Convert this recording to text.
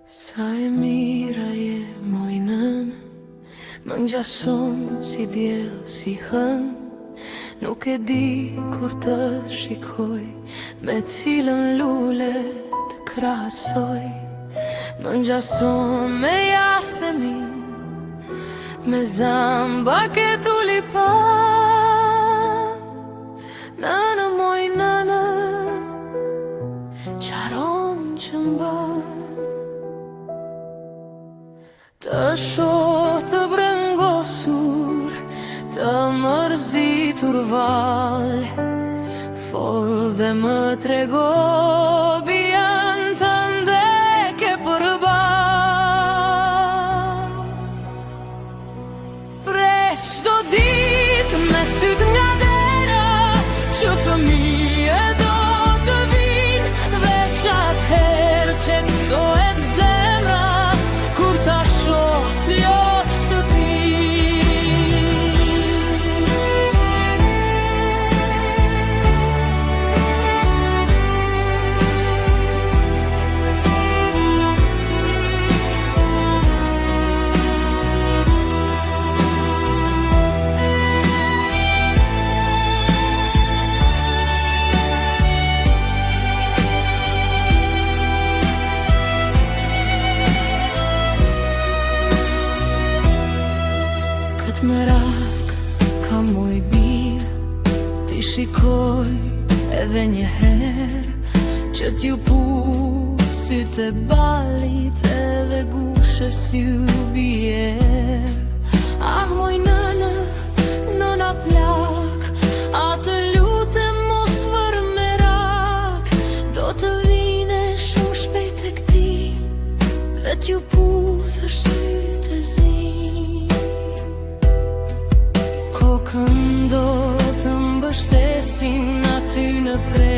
Sa e mira je moj nën, më ngjason si diell si hën. Nuk e di kur të shikoj, me cilën lule të krahasoj. Më ngjason me jasemin, me zamba ke tulipan. Nënë moj nënë, qaron që mbën. Të shoh të brengosur, të mërzitur val, fol dhe më trego bjen të ndeke përball. Presh do ditë me syt nga dera, që fëmije do të vinë, veç atëherë qetësohet zemra, kur ta shoh plot merak ka moj bir, ti shikoj edhe njëherë, që t'ju pu sytë e balit edhe gushe si u bjerë. Ah moj nënë, nëna plak, atë lutem mos vër merak, do të vine shumë shpejt e këti, dhe t'ju pu dhe sytë e zi. Kokën do të mbështesin aty në pre